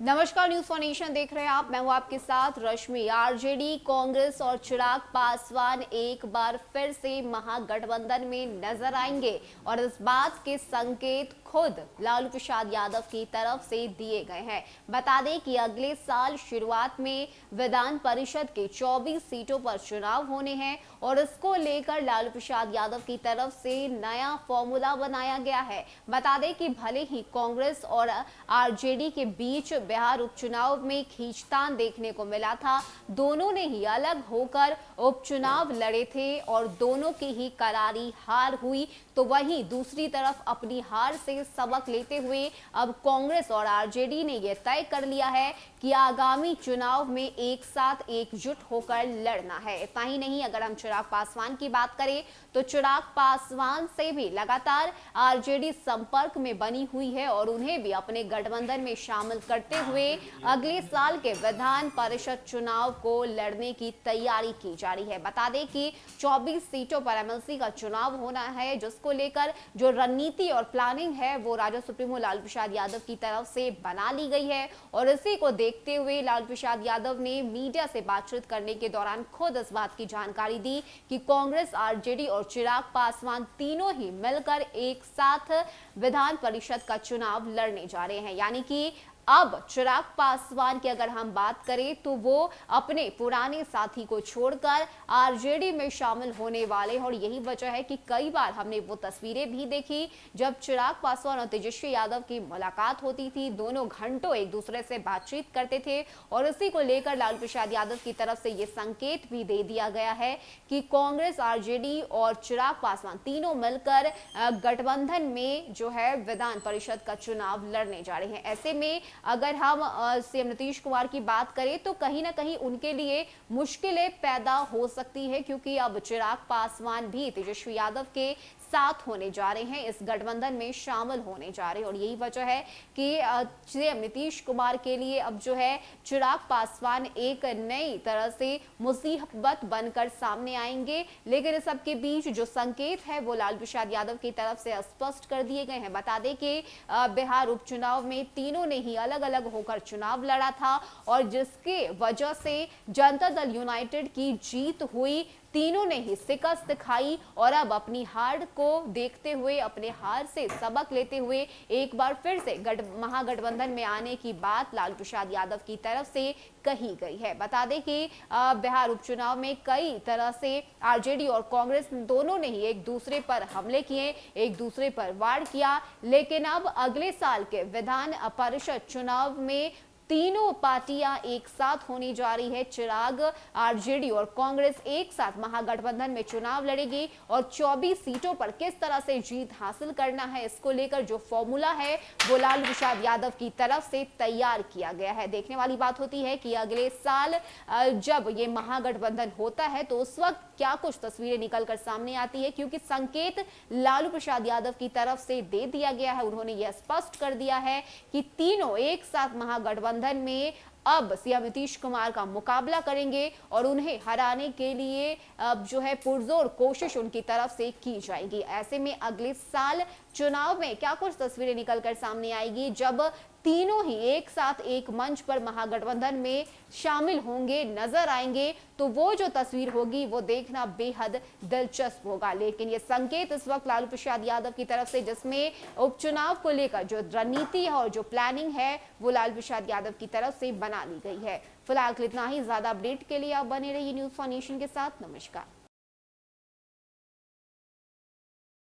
नमस्कार, news for nation देख रहे हैं आप। मैं हूं आपके साथ रश्मि। आरजेडी, कांग्रेस और चिराग पासवान एक बार फिर से महागठबंधन में नजर आएंगे और इस बात के संकेत खुद लालू प्रसाद यादव की तरफ से दिए गए हैं। बता दें कि अगले साल शुरुआत में विधान परिषद के 24 सीटों पर चुनाव होने हैं और इसको लेकर लालू प्रसाद यादव की तरफ से नया फॉर्मूला बनाया गया है। बता दें कि भले ही कांग्रेस और आरजेडी के बीच बिहार उपचुनाव में खींचतान देखने को मिला था, दोनों ने ही अलग होकर उपचुनाव लड़े थे और दोनों की ही करारी हार हुई। तो वहीं दूसरी तरफ अपनी हार से सबक लेते हुए अब कांग्रेस और आरजेडी ने यह तय कर लिया है कि आगामी चुनाव में एक साथ एकजुट होकर लड़ना है। इतना ही नहीं, अगर हम चिराग पासवान की बात करें तो चिराग पासवान से भी लगातार आरजेडी संपर्क में बनी हुई है और उन्हें भी अपने गठबंधन में शामिल करते हुए अगले साल के विधान परिषद चुनाव को लड़ने की तैयारी की जा रही है। बता दें कि 24 सीटों पर एमएलसी का चुनाव होना है, जिसको लेकर जो रणनीति और प्लानिंग है वो राजद सुप्रीमो लालू प्रसाद यादव की तरफ से बना ली गई है और इसी को देखते हुए लालू प्रसाद यादव ने मीडिया से बातचीत करने के दौरान खुद इस बात की जानकारी दी कि कांग्रेस, आरजेडी और चिराग पासवान तीनों ही मिलकर एक साथ विधान परिषद का चुनाव लड़ने जा रहे हैं। यानी कि अब चिराग पासवान की अगर हम बात करें तो वो अपने पुराने साथी को छोड़कर आरजेडी में शामिल होने वाले हैं और यही वजह है कि कई बार हमने वो तस्वीरें भी देखी जब चिराग पासवान और तेजस्वी यादव की मुलाकात होती थी। दोनों घंटों एक दूसरे से बातचीत करते थे और इसी को लेकर लालू प्रसाद यादव की तरफ से ये संकेत भी दे दिया गया है कि कांग्रेस, आरजेडी और चिराग पासवान तीनों मिलकर गठबंधन में जो है विधान परिषद का चुनाव लड़ने जा रहे हैं। ऐसे में अगर हम सीएम नीतीश कुमार की बात करें तो कहीं ना कहीं उनके लिए मुश्किलें पैदा हो सकती है, क्योंकि अब चिराग पासवान भी तेजस्वी यादव के साथ होने जा रहे हैं, इस गठबंधन में शामिल होने जा रहे हैं और यही वजह है कि सीएम नीतीश कुमार के लिए अब जो है चिराग पासवान एक नई तरह से मुसीबत बनकर सामने आएंगे। लेकिन इस सबके बीच जो संकेत है वो लालू प्रसाद यादव की तरफ से स्पष्ट कर दिए गए हैं। बता दें कि बिहार उपचुनाव में तीनों ने ही अलग अलग होकर चुनाव लड़ा था और जिसके वजह से जनता दल यूनाइटेड की जीत हुई। तीनों ने ही शिकस्त खाई और अब अपनी हार को देखते हुए, अपने हार से सबक लेते हुए एक बार फिर से महागठबंधन में आने की बात लालू प्रसाद यादव की तरफ से कही गई है। बता दें कि बिहार उपचुनाव में कई तरह से आरजेडी और कांग्रेस दोनों ने ही एक दूसरे पर हमले किए, एक दूसरे पर वार किया। लेकिन अब अगले साल के विधान परिषद चुनाव में तीनों पार्टियां एक साथ होने जा रही है। चिराग, आरजेडी और कांग्रेस एक साथ महागठबंधन में चुनाव लड़ेगी और 24 सीटों पर किस तरह से जीत हासिल करना है, इसको लेकर जो फॉर्मूला है वो लालू प्रसाद यादव की तरफ से तैयार किया गया है। देखने वाली बात होती है कि अगले साल जब ये महागठबंधन होता है तो उस वक्त क्या कुछ तस्वीरें निकलकर सामने आती है, क्योंकि संकेत लालू प्रसाद यादव की तरफ से दे दिया गया है। उन्होंने यह स्पष्ट कर दिया है कि तीनों एक साथ महागठबंधन में अब सीएम नीतीश कुमार का मुकाबला करेंगे और उन्हें हराने के लिए अब जो है पुरजोर कोशिश उनकी तरफ से की जाएगी। ऐसे में अगले साल चुनाव में क्या कुछ तस्वीरें निकलकर सामने आएगी जब तीनों ही एक साथ एक मंच पर महागठबंधन में शामिल होंगे, नजर आएंगे, तो वो जो तस्वीर होगी वो देखना बेहद दिलचस्प होगा। लेकिन ये संकेत इस वक्त लालू प्रसाद यादव की तरफ से, जिसमें उपचुनाव को लेकर जो रणनीति है और जो प्लानिंग है वो लालू प्रसाद यादव की तरफ से बना ली गई है। फिलहाल इतना ही। ज्यादा अपडेट के लिए आप बने रहिए न्यूज फॉर नेशन के साथ। नमस्कार।